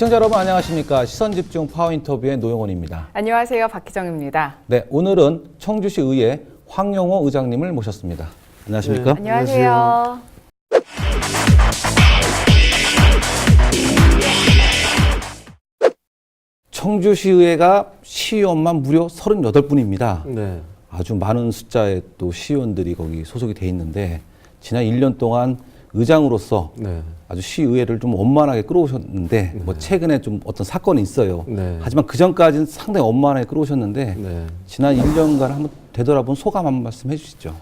시청자 여러분 안녕하십니까. 시선집중 파워인터뷰의 노영원입니다. 안녕하세요. 박희정입니다. 네, 오늘은 청주시 의회 황영호 의장님을 모셨습니다. 안녕하십니까? 네, 안녕하세요. 청주시의회가 시의원만 무려 38분입니다. 네. 아주 많은 숫자의 또 시의원들이 거기 소속이 돼 있는데 지난 1년 동안 의장으로서 네. 아주 시의회를 좀 원만하게 끌어오셨는데 뭐 최근에 좀 어떤 사건이 있어요. 네. 하지만 그 전까지는 상당히 원만하게 끌어오셨는데 네. 지난 1년간 한번 되돌아본 소감 한 말씀 해주시죠.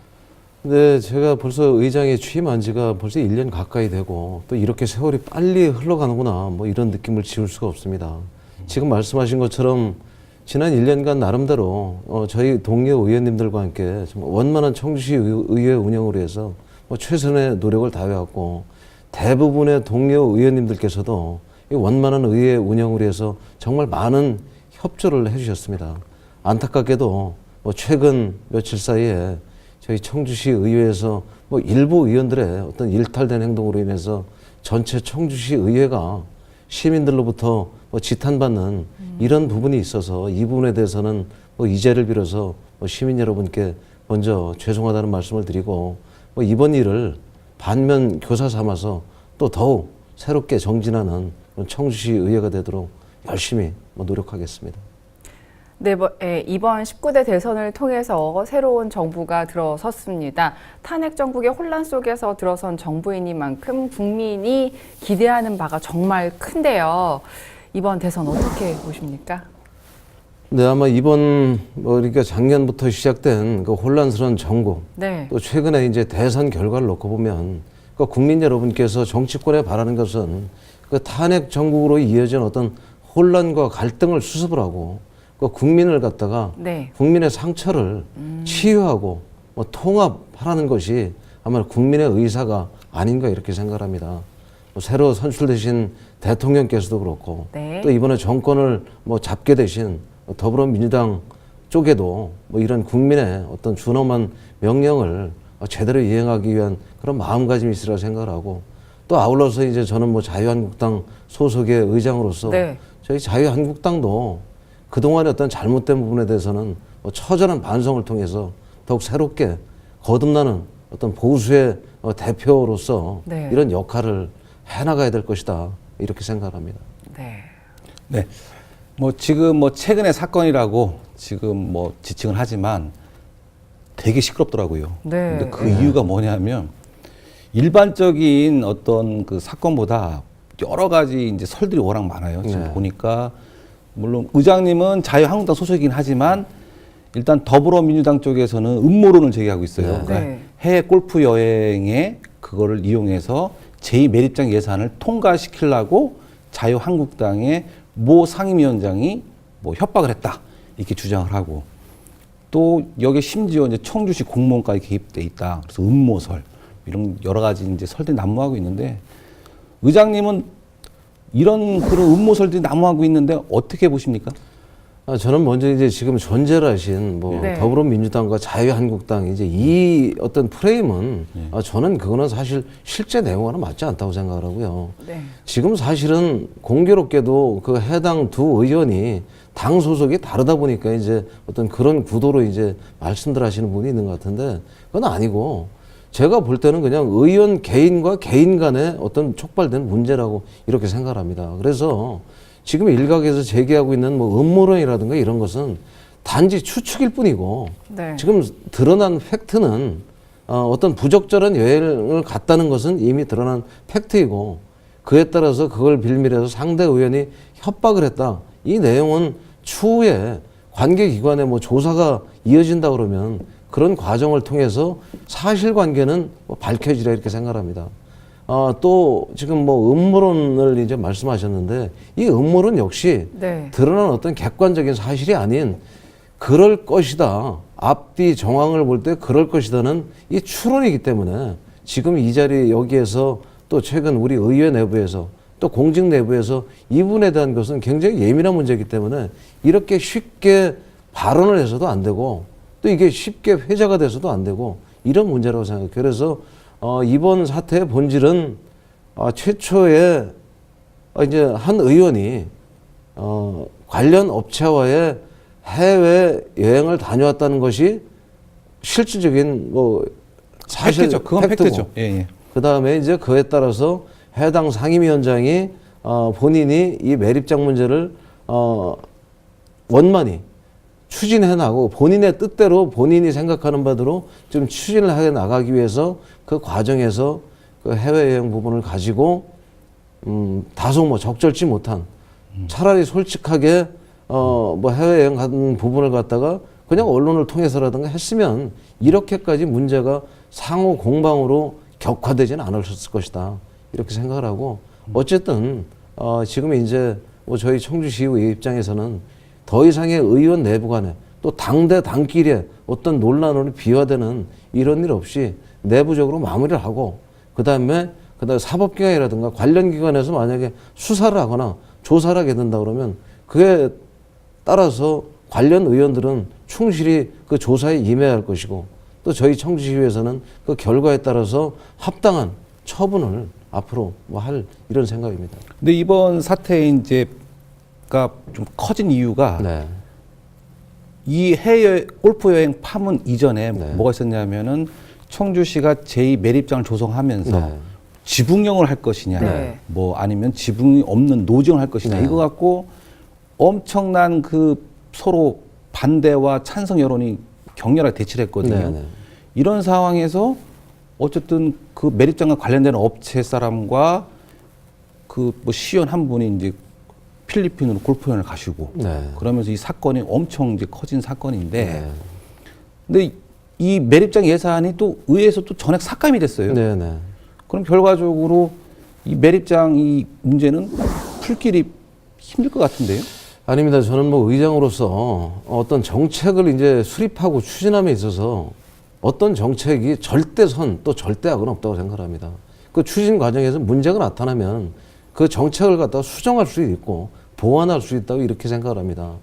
네, 제가 벌써 의장에 취임한 지가 벌써 1년 가까이 되고 또 이렇게 세월이 빨리 흘러가는구나 뭐 이런 느낌을 지울 수가 없습니다. 지금 말씀하신 것처럼 지난 1년간 나름대로 저희 동료 의원님들과 함께 좀 원만한 청주시 의회 운영을 위해서 뭐 최선의 노력을 다해왔고 대부분의 동료 의원님들께서도 이 원만한 의회 운영을 위해서 정말 많은 협조를 해주셨습니다. 안타깝게도 뭐 최근 며칠 사이에 저희 청주시 의회에서 뭐 일부 의원들의 어떤 일탈된 행동으로 인해서 전체 청주시 의회가 시민들로부터 뭐 지탄받는 이런 부분이 있어서 이 부분에 대해서는 뭐 이 자리를 빌어서 뭐 시민 여러분께 먼저 죄송하다는 말씀을 드리고 뭐 이번 일을 반면 교사 삼아서 또 더욱 새롭게 정진하는 청주시 의회가 되도록 열심히 뭐 노력하겠습니다. 네, 이번 19대 대선을 통해서 새로운 정부가 들어섰습니다. 탄핵 정국의 혼란 속에서 들어선 정부이니만큼 국민이 기대하는 바가 정말 큰데요. 이번 대선 어떻게 보십니까? 네, 아마 이번 그러니까 작년부터 시작된 그 혼란스러운 정국, 네. 또 최근에 이제 대선 결과를 놓고 보면 그 국민 여러분께서 정치권에 바라는 것은 그 탄핵 정국으로 이어진 어떤 혼란과 갈등을 수습을 하고 그 국민을 갖다가 네. 국민의 상처를 치유하고 뭐 통합하라는 것이 아마 국민의 의사가 아닌가 이렇게 생각합니다. 뭐 새로 선출되신 대통령께서도 그렇고 네. 또 이번에 정권을 뭐 잡게 되신 더불어민주당 쪽에도 뭐 이런 국민의 어떤 준엄한 명령을 제대로 이행하기 위한 그런 마음가짐이 있으리라 생각을 하고 또 아울러서 이제 저는 뭐 자유한국당 소속의 의장으로서 네. 저희 자유한국당도 그동안의 어떤 잘못된 부분에 대해서는 뭐 처절한 반성을 통해서 더욱 새롭게 거듭나는 어떤 보수의 대표로서 네. 이런 역할을 해나가야 될 것이다 이렇게 생각합니다. 네. 네. 뭐 지금 뭐 최근의 사건이라고 지금 뭐 지칭을 하지만 되게 시끄럽더라고요. 네. 근데 그 이유가 뭐냐면 일반적인 어떤 그 사건보다 여러 가지 이제 설들이 워낙 많아요. 지금 네. 보니까 물론 의장님은 자유한국당 소속이긴 하지만 일단 더불어민주당 쪽에서는 음모론을 제기하고 있어요. 네. 그러니까 네. 해외 골프 여행에 그거를 이용해서 제2매립장 예산을 통과시키려고 자유한국당의 모 상임위원장이 뭐 협박을 했다 이렇게 주장을 하고 또 여기 심지어 이제 청주시 공무원까지 개입돼 있다. 그래서 음모설 이런 여러 가지 이제 설들이 난무하고 있는데 의장님은 이런 그런 음모설들이 난무하고 있는데 어떻게 보십니까? 저는 먼저 이제 지금 존재를 하신 뭐 네. 더불어민주당과 자유한국당 이제 이 어떤 프레임은 저는 그거는 사실 실제 내용과는 맞지 않다고 생각을 하고요. 네. 지금 사실은 공교롭게도 그 해당 두 의원이 당 소속이 다르다 보니까 이제 어떤 그런 구도로 이제 말씀들 하시는 분이 있는 것 같은데 그건 아니고 제가 볼 때는 그냥 의원 개인과 개인 간의 어떤 촉발된 문제라고 이렇게 생각을 합니다. 그래서 지금 일각에서 제기하고 있는 뭐 음모론이라든가 이런 것은 단지 추측일 뿐이고 네. 지금 드러난 팩트는 어떤 부적절한 여행을 갔다는 것은 이미 드러난 팩트이고 그에 따라서 그걸 빌미해서 상대 의원이 협박을 했다. 이 내용은 추후에 관계기관의 뭐 조사가 이어진다 그러면 그런 과정을 통해서 사실관계는 뭐 밝혀지리라 이렇게 생각합니다. 또 지금 뭐 음모론을 이제 말씀하셨는데 이 음모론 역시 네. 드러난 어떤 객관적인 사실이 아닌 그럴 것이다. 앞뒤 정황을 볼 때 그럴 것이다는 이 추론이기 때문에 지금 이 자리 여기에서 또 최근 우리 의회 내부에서 또 공직 내부에서 이 부분에 대한 것은 굉장히 예민한 문제이기 때문에 이렇게 쉽게 발언을 해서도 안 되고 또 이게 쉽게 회자가 돼서도 안 되고 이런 문제라고 생각해요. 그래서 이번 사태의 본질은 최초의 이제 한 의원이 관련 업체와의 해외 여행을 다녀왔다는 것이 실질적인 뭐 사실 팩트죠. 그건 팩트고. 팩트죠. 예, 예. 그 다음에 이제 그에 따라서 해당 상임위원장이 본인이 이 매립장 문제를 원만히 추진해 나가고 본인의 뜻대로 본인이 생각하는 바대로 좀 추진을 해 나가기 위해서 그 과정에서 그 해외여행 부분을 가지고 다소 뭐 적절치 못한 차라리 솔직하게 뭐 해외여행 간 부분을 갖다가 그냥 언론을 통해서라든가 했으면 이렇게까지 문제가 상호 공방으로 격화되지는 않았을 것이다. 이렇게 생각을 하고 어쨌든 지금 이제 뭐 저희 청주시의회 입장에서는 더 이상의 의원 내부 간에 또 당대 당끼리의 어떤 논란으로 비화되는 이런 일 없이 내부적으로 마무리를 하고 그다음에 사법기관이라든가 관련 기관에서 만약에 수사를 하거나 조사를 하게 된다 그러면 그에 따라서 관련 의원들은 충실히 그 조사에 임해야 할 것이고 또 저희 청주시의회에서는 그 결과에 따라서 합당한 처분을 앞으로 뭐 할 이런 생각입니다. 근데 이번 사태의 이제가 좀 커진 이유가 네. 이 해외 골프 여행 파문 이전에 네. 뭐가 있었냐면은 청주시가 제2 매립장을 조성하면서 네. 지붕형을 할 것이냐, 네. 뭐 아니면 지붕이 없는 노지형을 할 것이냐 네. 이거 갖고 엄청난 그 서로 반대와 찬성 여론이 격렬하게 대치를 했거든요. 네, 네. 이런 상황에서 어쨌든 그 매립장과 관련된 업체 사람과 그 뭐 시의원 한 분이 이제 필리핀으로 골프 여행을 가시고 네. 그러면서 이 사건이 엄청 이제 커진 사건인데 네. 근데 이 매립장 예산이 또 의회에서 또 전액 삭감이 됐어요. 네, 네. 그럼 결과적으로 이 매립장 이 문제는 풀길이 힘들 것 같은데요. 아닙니다. 저는 뭐 의장으로서 어떤 정책을 이제 수립하고 추진함에 있어서 어떤 정책이 절대선 또 절대악은 없다고 생각합니다. 그 추진 과정에서 문제가 나타나면 그 정책을 갖다가 수정할 수 있고 보완할 수 있다고 이렇게 생각을 합니다.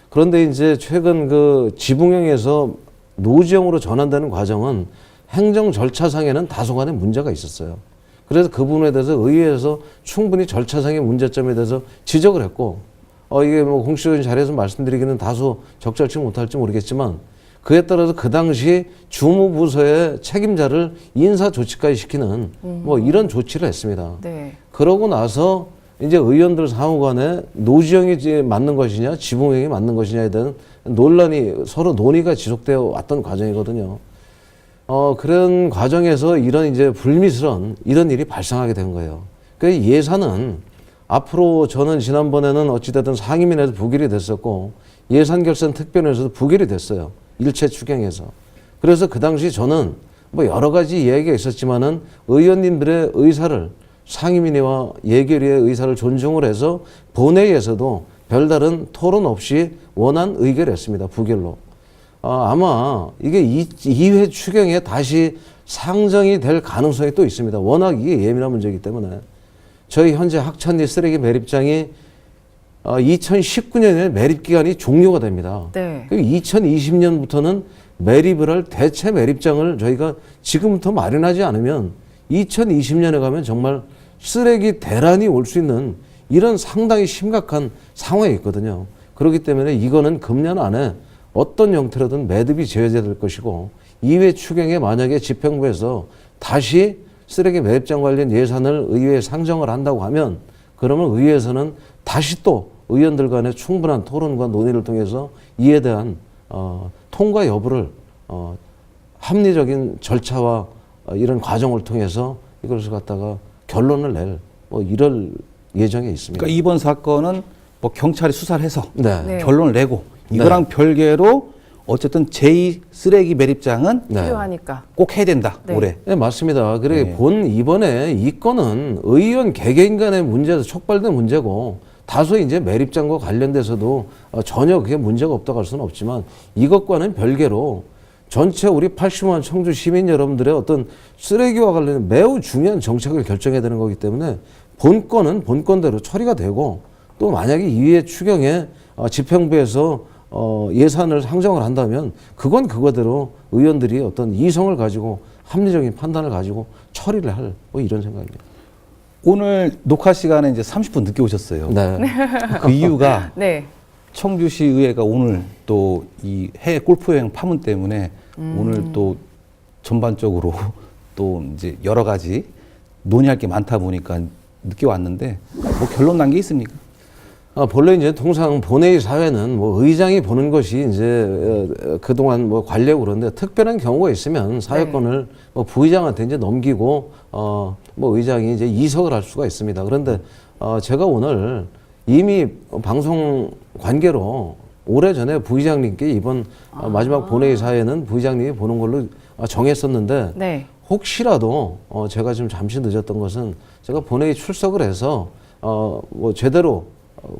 그런데 이제 최근 그 지붕형에서 노지형으로 전환되는 과정은 행정 절차상에는 다소간의 문제가 있었어요. 그래서 그 부분에 대해서 의회에서 충분히 절차상의 문제점에 대해서 지적을 했고 이게 뭐 공식적인 자리에서 말씀드리기는 다소 적절치 못할지 모르겠지만 그에 따라서 그 당시 주무부서의 책임자를 인사 조치까지 시키는 뭐 이런 조치를 했습니다. 네. 그러고 나서 이제 의원들 상호간에 노지형이 이제 맞는 것이냐 지붕형이 맞는 것이냐에 대한 논란이 서로 논의가 지속되어 왔던 과정이거든요. 그런 과정에서 이런 이제 불미스러운 이런 일이 발생하게 된 거예요. 그 예산은 앞으로 저는 지난번에는 어찌됐든 상임위 내에서 부결이 됐었고 예산결산 특별위에서도 부결이 됐어요. 일체 추경에서. 그래서 그 당시 저는 뭐 여러 가지 이야기가 있었지만은 의원님들의 의사를 상임위와 예결위의 의사를 존중을 해서 본회의에서도 별다른 토론 없이 원안 의결했습니다. 부결로. 아마 이게 2회 추경에 다시 상정이 될 가능성이 또 있습니다. 워낙 이게 예민한 문제이기 때문에. 저희 현재 학천리 쓰레기 매립장이 2019년에 매립 기간이 종료가 됩니다. 네. 2020년부터는 매립을 할 대체 매립장을 저희가 지금부터 마련하지 않으면 2020년에 가면 정말 쓰레기 대란이 올 수 있는 이런 상당히 심각한 상황이 있거든요. 그렇기 때문에 이거는 금년 안에 어떤 형태로든 매듭이 지어져야 될 것이고 2회 추경에 만약에 집행부에서 다시 쓰레기 매립장 관련 예산을 의회에 상정을 한다고 하면 그러면 의회에서는 다시 또 의원들 간의 충분한 토론과 논의를 통해서 이에 대한 통과 여부를 합리적인 절차와 이런 과정을 통해서 이것을 갖다가 결론을 낼 뭐 이럴 예정에 있습니다. 그러니까 이번 사건은 뭐 경찰이 수사를 해서 네. 네. 결론을 내고 이거랑 별개로 어쨌든 제2 쓰레기 매립장은 네. 필요하니까. 꼭 해야 된다. 네. 올해. 네, 맞습니다. 그래 네. 이번에 이 건은 의원 개개인 간의 문제에서 촉발된 문제고 다소 이제 매립장과 관련돼서도 전혀 그게 문제가 없다고 할 수는 없지만 이것과는 별개로 전체 우리 80만 청주 시민 여러분들의 어떤 쓰레기와 관련된 매우 중요한 정책을 결정해야 되는 거기 때문에 본건은 본건대로 처리가 되고 또 만약에 이후에 추경에 집행부에서 예산을 상정을 한다면 그건 그거대로 의원들이 어떤 이성을 가지고 합리적인 판단을 가지고 처리를 할 뭐 이런 생각입니다. 오늘 녹화 시간에 이제 30분 늦게 오셨어요. 네. 그 이유가 네. 청주시 의회가 오늘 또 이 해외 골프 여행 파문 때문에 오늘 또 전반적으로 또 이제 여러 가지 논의할 게 많다 보니까 늦게 왔는데 뭐 결론 난 게 있습니까? 본래 이제 통상 본회의 사회는 뭐 의장이 보는 것이 이제 그동안 뭐 관례고 그런데 특별한 경우가 있으면 사회권을 뭐 부의장한테 이제 넘기고 뭐 의장이 이제 이석을 할 수가 있습니다. 그런데 제가 오늘 이미 방송 관계로 오래전에 부의장님께 이번 마지막 본회의 사회는 부의장님이 보는 걸로 정했었는데 네. 혹시라도 제가 좀 잠시 늦었던 것은 제가 본회의 출석을 해서 뭐 제대로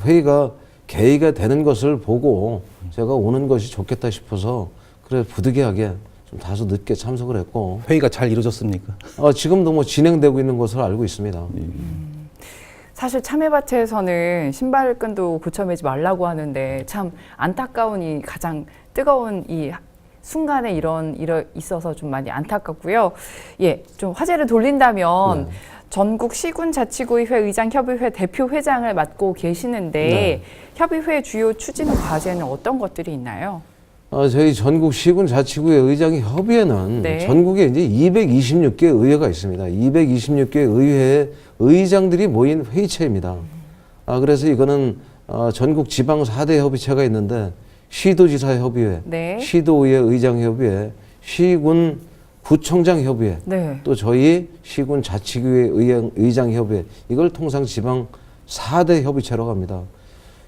회의가 개의가 되는 것을 보고 제가 오는 것이 좋겠다 싶어서 그래 부득이하게 좀 다소 늦게 참석을 했고 회의가 잘 이루어졌습니까? 지금도 뭐 진행되고 있는 것으로 알고 있습니다. 사실 참외밭에서는 신발끈도 고쳐매지 말라고 하는데 참 안타까운 이 가장 뜨거운 이 순간에 이런 일이 있어서 좀 많이 안타깝고요. 예, 좀 화제를 돌린다면 전국 시군자치구의회 의장협의회 대표회장을 맡고 계시는데 협의회 주요 추진 과제는 어떤 것들이 있나요? 저희 전국 시군자치구의 의장 협의회는 전국에 이제 226개 의회가 있습니다. 226개 의회의 의장들이 모인 회의체입니다. 그래서 이거는 전국 지방 4대 협의체가 있는데 시도지사 협의회, 시도의회 의장협의회, 시군 구청장 협의회, 또 저희 시군 자치구의 의장 협의회, 이걸 통상 지방 4대 협의체라고 합니다.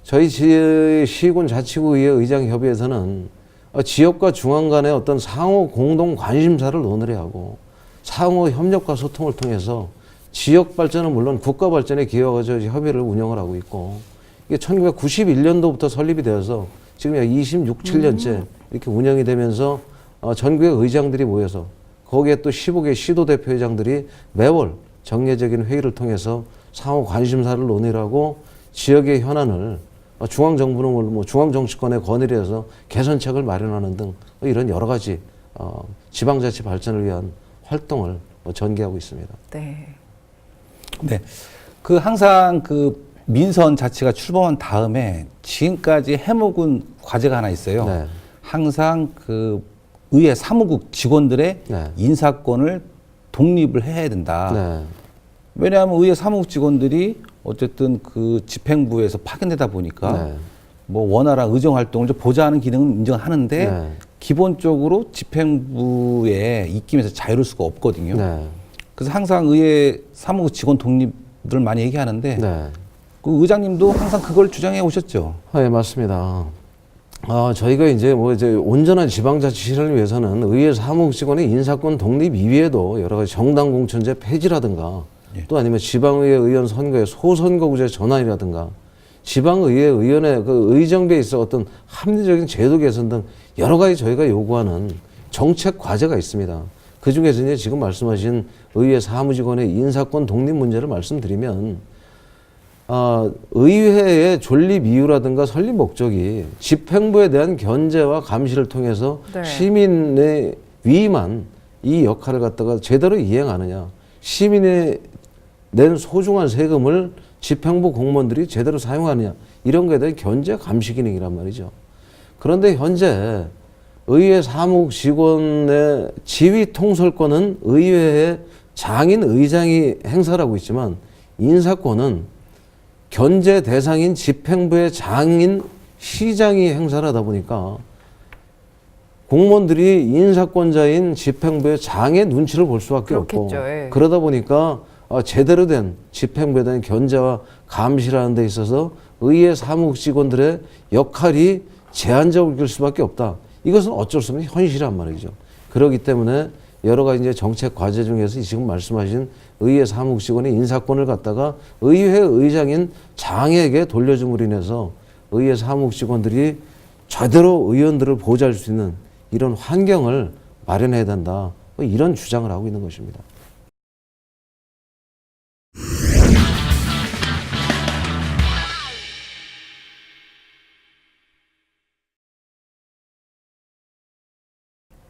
저희 시군 자치구의 의장 협의회에서는 지역과 중앙 간의 어떤 상호 공동 관심사를 논의를 하고 상호 협력과 소통을 통해서 지역 발전은 물론 국가 발전에 기여하여 협의를 운영을 하고 있고 이게 1991년도부터 설립이 되어서 지금 약 26, 7년째 이렇게 운영이 되면서 전국의 의장들이 모여서 거기에 또 15개 시도 대표회장들이 매월 정례적인 회의를 통해서 상호 관심사를 논의를 하고 지역의 현안을 중앙정부는 뭐 중앙정치권에 건의를 해서 개선책을 마련하는 등 이런 여러 가지 지방자치 발전을 위한 활동을 전개하고 있습니다. 네. 네. 그 항상 그 민선 자치가 출범한 다음에 지금까지 해묵은 과제가 하나 있어요. 네. 항상 그 의회 사무국 직원들의 인사권을 독립을 해야 된다. 네. 왜냐하면 의회 사무국 직원들이 어쨌든 그 집행부에서 파견되다 보니까 뭐 원활한 의정 활동을 좀 보좌하는 기능은 인정하는데 기본적으로 집행부의 입김에서 자유로울 수가 없거든요. 그래서 항상 의회 사무국 직원 독립을 많이 얘기하는데 그 의장님도 항상 그걸 주장해 오셨죠. 네, 맞습니다. 저희가 이제 온전한 지방자치 실현을 위해서는 의회 사무국 직원의 인사권 독립 이외에도 여러 가지 정당 공천제 폐지라든가 또 아니면 지방의회 의원 선거의 소선거구제 전환이라든가 지방의회 의원의 그 의정비에 있어 어떤 합리적인 제도 개선 등 여러 가지 저희가 요구하는 정책 과제가 있습니다. 그 중에서 이제 지금 말씀하신 의회 사무직원의 인사권 독립 문제를 말씀드리면 의회의 존립 이유라든가 설립 목적이 집행부에 대한 견제와 감시를 통해서 시민의 위임한 이 역할을 갖다가 제대로 이행하느냐, 시민의 낸 소중한 세금을 집행부 공무원들이 제대로 사용하느냐, 이런 거에 대한 견제 감시 기능이란 말이죠. 그런데 현재 의회 사무국 직원의 지휘 통솔권은 의회의 장인 의장이 행사를 하고 있지만 인사권은 견제 대상인 집행부의 장인 시장이 행사를 하다 보니까 공무원들이 인사권자인 집행부의 장의 눈치를 볼 수밖에 없고 그러다 보니까 제대로 된 집행부에 대한 견제와 감시를 하는 데 있어서 의회 사무국 직원들의 역할이 제한적일 수밖에 없다. 이것은 어쩔 수 없는 현실이란 말이죠. 그렇기 때문에 여러 가지 이제 정책 과제 중에서 지금 말씀하신 의회 사무국 직원의 인사권을 갖다가 의회 의장인 장에게 돌려줌으로 인해서 의회 사무국 직원들이 제대로 의원들을 보호할 수 있는 이런 환경을 마련해야 된다. 이런 주장을 하고 있는 것입니다.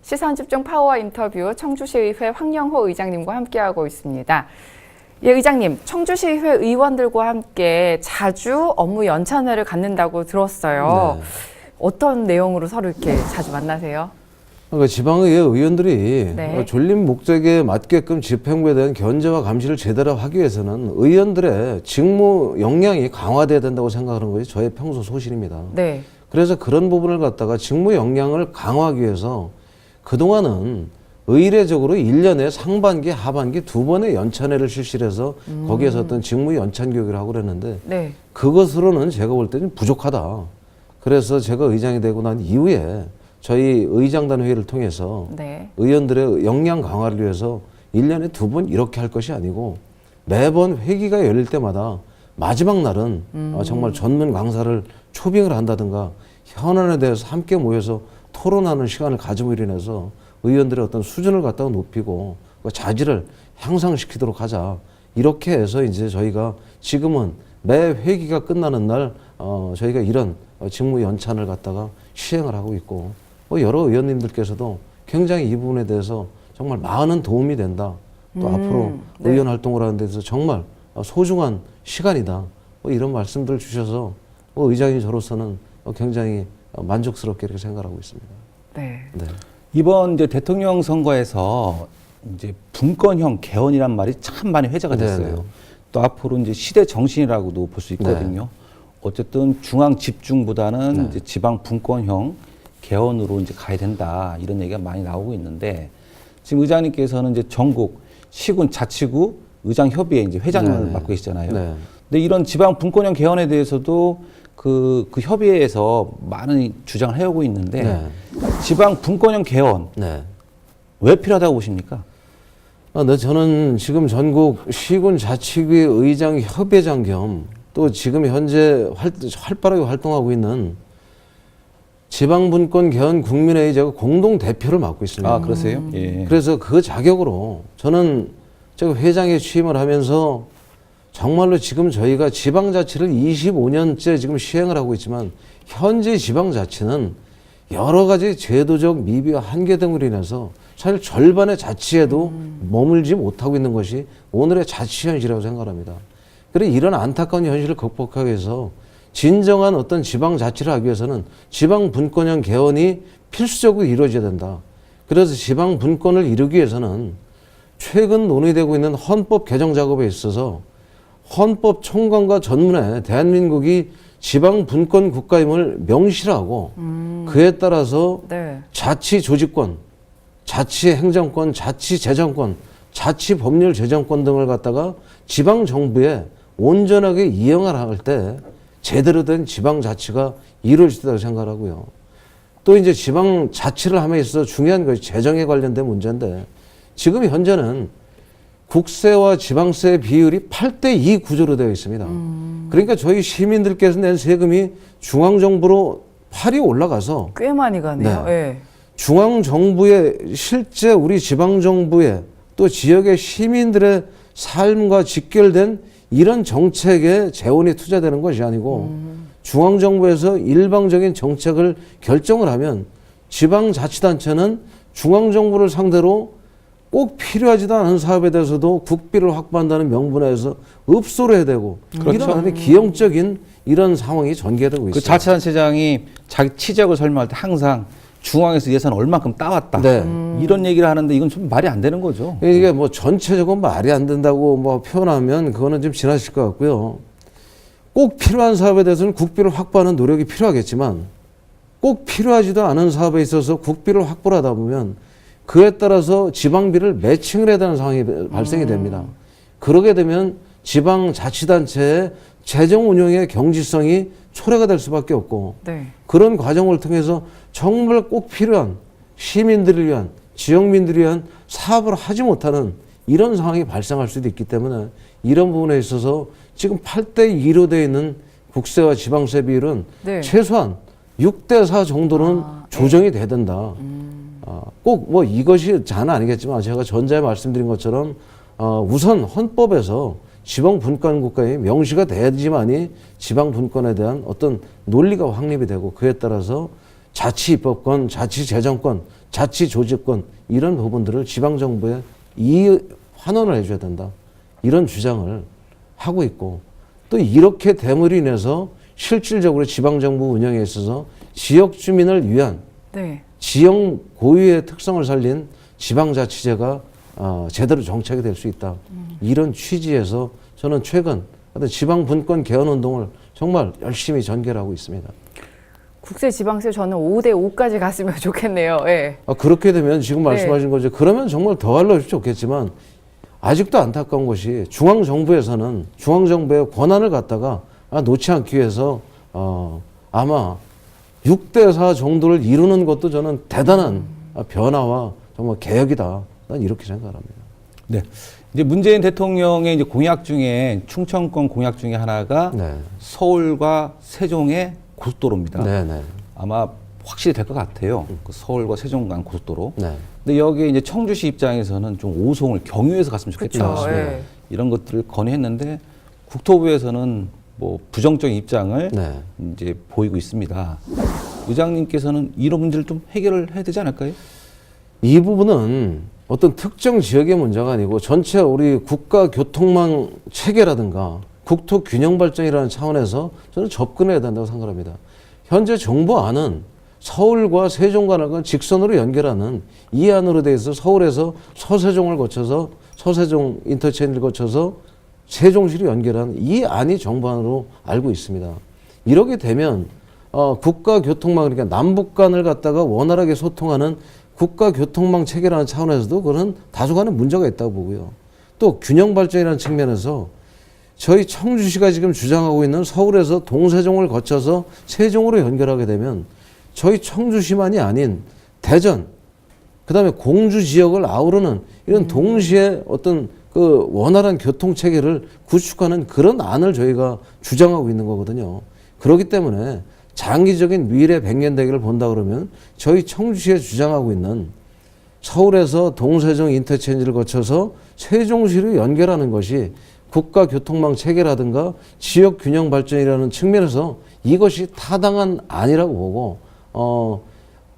시선집중 파워와 인터뷰 청주시의회 황영호 의장님과 함께하고 있습니다. 예, 의장님, 청주시의회 의원들과 함께 자주 업무 연찬회를 갖는다고 들었어요. 네. 어떤 내용으로 서로 이렇게 자주 만나세요? 그러니까 지방의회 의원들이 네. 졸린 목적에 맞게끔 집행부에 대한 견제와 감시를 제대로 하기 위해서는 의원들의 직무 역량이 강화돼야 된다고 생각하는 것이 저의 평소 소신입니다. 네. 그래서 그런 부분을 갖다가 직무 역량을 강화하기 위해서 그동안은 의례적으로 1년에 상반기, 하반기 두 번의 연찬회를 실시를 해서 거기에서 어떤 직무 연찬 교육을 하고 그랬는데 네. 그것으로는 제가 볼 때는 부족하다. 그래서 제가 의장이 되고 난 이후에 저희 의장단 회의를 통해서 네. 의원들의 역량 강화를 위해서 1년에 두 번 이렇게 할 것이 아니고 매번 회기가 열릴 때마다 마지막 날은 정말 전문 강사를 초빙을 한다든가 현안에 대해서 함께 모여서 토론하는 시간을 가짐으로 인해서 의원들의 어떤 수준을 갖다가 높이고 그 자질을 향상시키도록 하자. 이렇게 해서 이제 저희가 지금은 매 회기가 끝나는 날 저희가 이런 직무 연찬을 갖다가 시행을 하고 있고 여러 의원님들께서도 굉장히 이 부분에 대해서 정말 많은 도움이 된다. 또 앞으로 네. 의원 활동을 하는 데 있어서 정말 소중한 시간이다. 이런 말씀들을 주셔서 의장이 저로서는 굉장히 만족스럽게 이렇게 생각하고 있습니다. 네. 네. 이번 이제 대통령 선거에서 이제 분권형 개헌이란 말이 참 많이 회자가 됐어요. 네네. 또 앞으로 이제 시대 정신이라고도 볼 수 있거든요. 어쨌든 중앙 집중보다는 네. 이제 지방 분권형 개헌으로 이제 가야 된다 이런 얘기가 많이 나오고 있는데 지금 의장님께서는 이제 전국 시군 자치구 의장 협의회 이제 회장을 네네. 맡고 계시잖아요. 네. 근데 이런 지방 분권형 개헌에 대해서도 그 협의회에서 많은 주장을 해오고 있는데 네. 지방 분권형 개헌 네. 왜 필요하다고 보십니까? 네, 저는 지금 전국 시군 자치구의 의장 협의회장 겸 또 지금 현재 활발하게 활동하고 있는 지방분권 개헌 국민회의 제가 공동 대표를 맡고 있습니다. 아, 그러세요? 예. 그래서 그 자격으로 저는 제가 회장에 취임을 하면서 정말로 지금 저희가 지방자치를 25년째 지금 시행을 하고 있지만 현재 지방자치는 여러 가지 제도적 미비와 한계 등으로 인해서 사실 절반의 자치에도 머물지 못하고 있는 것이 오늘의 자치 현실이라고 생각합니다. 그래서 이런 안타까운 현실을 극복하기 위해서 진정한 어떤 지방자치를 하기 위해서는 지방분권형 개헌이 필수적으로 이루어져야 된다. 그래서 지방분권을 이루기 위해서는 최근 논의되고 있는 헌법 개정 작업에 있어서 헌법 총괄과 전문에 대한민국이 지방분권 국가임을 명시하고 그에 따라서 네. 자치 조직권, 자치 행정권, 자치 재정권, 자치 법률 재정권 등을 갖다가 지방 정부에 온전하게 이용을 할 때 제대로 된 지방 자치가 이루어진다고 생각하고요. 또 이제 지방 자치를 함에 있어서 중요한 것이 재정에 관련된 문제인데 지금 현재는 국세와 지방세 비율이 8대2 구조로 되어 있습니다. 그러니까 저희 시민들께서 낸 세금이 중앙정부로 팔이 올라가서 꽤 많이 가네요. 네. 예. 중앙정부의 실제 우리 지방정부의 또 지역의 시민들의 삶과 직결된 이런 정책에 재원이 투자되는 것이 아니고 중앙정부에서 일방적인 정책을 결정을 하면 지방자치단체는 중앙정부를 상대로 꼭 필요하지도 않은 사업에 대해서도 국비를 확보한다는 명분에서 읍소를 해야 되고 그렇죠. 이런 아주 기형적인 이런 상황이 전개되고 있어요. 그 자치단체장이 자기 치적을 설명할 때 항상 중앙에서 예산 얼만큼 따왔다. 네. 이런 얘기를 하는데 이건 좀 말이 안 되는 거죠. 이게 뭐 전체적으로 말이 안 된다고 뭐 표현하면 그거는 좀 지나칠 것 같고요. 꼭 필요한 사업에 대해서는 국비를 확보하는 노력이 필요하겠지만 꼭 필요하지도 않은 사업에 있어서 국비를 확보를 하다 보면 그에 따라서 지방비를 매칭을 해야 되는 상황이 발생이 됩니다. 그러게 되면 지방자치단체의 재정 운영의 경지성이 초래가 될 수밖에 없고 네. 그런 과정을 통해서 정말 꼭 필요한 시민들을 위한 지역민들을 위한 사업을 하지 못하는 이런 상황이 발생할 수도 있기 때문에 이런 부분에 있어서 지금 8대2로 되어 있는 국세와 지방세 비율은 네. 최소한 6대4 정도는 조정이 돼야 된다. 꼭 뭐 이것이 자는 아니겠지만 제가 전자에 말씀드린 것처럼 우선 헌법에서 지방분권 국가에 명시가 돼야지만이 지방분권에 대한 어떤 논리가 확립이 되고 그에 따라서 자치입법권, 자치재정권, 자치조직권 이런 부분들을 지방정부에 환원을 해줘야 된다. 이런 주장을 하고 있고 또 이렇게 됨으로 인해서 실질적으로 지방정부 운영에 있어서 지역 주민을 위한 네. 지역 고유의 특성을 살린 지방자치제가 제대로 정착이 될 수 있다. 이런 취지에서 저는 최근 어떤 지방분권 개헌 운동을 정말 열심히 전개를 하고 있습니다. 국세지방세 저는 5대 5까지 갔으면 좋겠네요. 예. 그렇게 되면 지금 네. 말씀하신 거죠. 그러면 정말 더 하려면 좋겠지만 아직도 안타까운 것이 중앙정부에서는 중앙정부의 권한을 갖다가 놓지 않기 위해서 아마 6대 4 정도를 이루는 것도 저는 대단한 변화와 정말 개혁이다. 난 이렇게 생각합니다. 네. 이제 문재인 대통령의 이제 공약 중에 충청권 공약 중에 하나가 네. 서울과 세종의 고속도로입니다. 네, 네. 아마 확실히 될 것 같아요. 그 서울과 세종 간 고속도로. 네. 근데 여기에 이제 청주시 입장에서는 좀 오송을 경유해서 갔으면 좋겠다. 그쵸, 예. 이런 것들을 건의했는데 국토부에서는 뭐 부정적인 입장을 네. 이제 보이고 있습니다. 의장님께서는 이런 문제를 좀 해결을 해야 되지 않을까요? 이 부분은 어떤 특정 지역의 문제가 아니고 전체 우리 국가 교통망 체계라든가 국토 균형 발전이라는 차원에서 저는 접근해야 된다고 생각합니다. 현재 정부 안은 서울과 세종 간을 직선으로 연결하는 이 안으로 돼 있어 서울에서 서세종을 거쳐서 서세종 인터체인지를 거쳐서 세종시를 연결하는 이 안이 정부 안으로 알고 있습니다. 이렇게 되면 국가 교통망 그러니까 남북 간을 갖다가 원활하게 소통하는 국가 교통망 체계라는 차원에서도 그런 다소간의 문제가 있다고 보고요. 또 균형 발전이라는 측면에서 저희 청주시가 지금 주장하고 있는 서울에서 동세종을 거쳐서 세종으로 연결하게 되면 저희 청주시만이 아닌 대전, 그다음에 공주 지역을 아우르는 이런 동시에 어떤 그 원활한 교통 체계를 구축하는 그런 안을 저희가 주장하고 있는 거거든요. 그렇기 때문에 장기적인 미래 백년대계를 본다 그러면 저희 청주시에 주장하고 있는 서울에서 동세종 인터체인지를 거쳐서 세종시로 연결하는 것이 국가교통망 체계라든가 지역균형 발전이라는 측면에서 이것이 타당한 안이라고 보고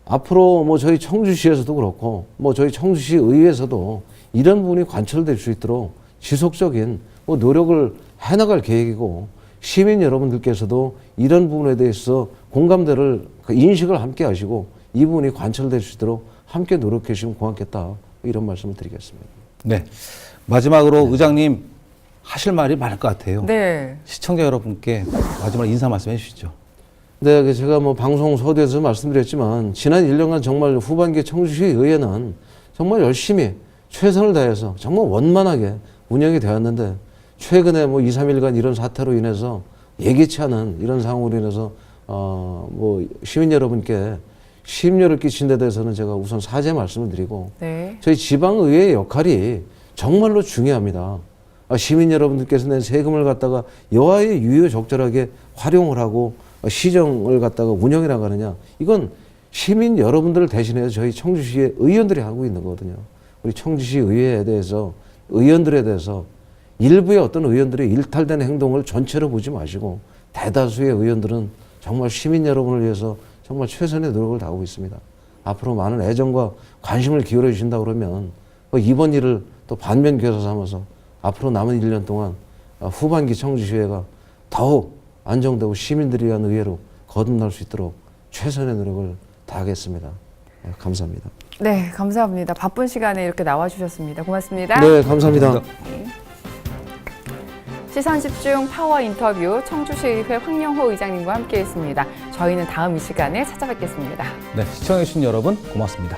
앞으로 뭐 저희 청주시에서도 그렇고 뭐 저희 청주시 의회에서도 이런 부분이 관철될 수 있도록 지속적인 뭐 노력을 해나갈 계획이고 시민 여러분들께서도 이런 부분에 대해서 공감대를 인식을 함께 하시고 이 부분이 관철될 수 있도록 함께 노력해 주시면 고맙겠다 이런 말씀을 드리겠습니다. 네. 마지막으로 의장님 하실 말이 많을 것 같아요. 네. 시청자 여러분께 마지막 인사 말씀해 주시죠. 네, 제가 뭐 방송 서두에서 말씀드렸지만 지난 1년간 정말 후반기 청주시 의회는 정말 열심히 최선을 다해서 정말 원만하게 운영이 되었는데 최근에 뭐 2, 3일간 이런 사태로 인해서 예기치 않은 이런 상황으로 인해서 뭐 시민 여러분께 심려를 끼친 데 대해서는 제가 우선 사죄 말씀을 드리고 네. 저희 지방의회의 역할이 정말로 중요합니다. 시민 여러분들께서 낸 세금을 갖다가 여하의 유효적절하게 활용을 하고 시정을 갖다가 운영해 나가느냐 이건 시민 여러분들을 대신해서 저희 청주시의 의원들이 하고 있는 거거든요. 우리 청주시 의회에 대해서 의원들에 대해서 일부의 어떤 의원들의 일탈된 행동을 전체로 보지 마시고 대다수의 의원들은 정말 시민 여러분을 위해서 정말 최선의 노력을 다하고 있습니다. 앞으로 많은 애정과 관심을 기울여 주신다 그러면 이번 일을 또 반면 교사 삼아서 앞으로 남은 1년 동안 후반기 청주시의회가 더욱 안정되고 시민들을 위한 의회로 거듭날 수 있도록 최선의 노력을 다하겠습니다. 감사합니다. 네, 감사합니다. 바쁜 시간에 이렇게 나와주셨습니다. 고맙습니다. 네, 감사합니다. 시선집중 파워 인터뷰 청주시의회 황영호 의장님과 함께했습니다. 저희는 다음 이 시간에 찾아뵙겠습니다. 네, 시청해주신 여러분 고맙습니다.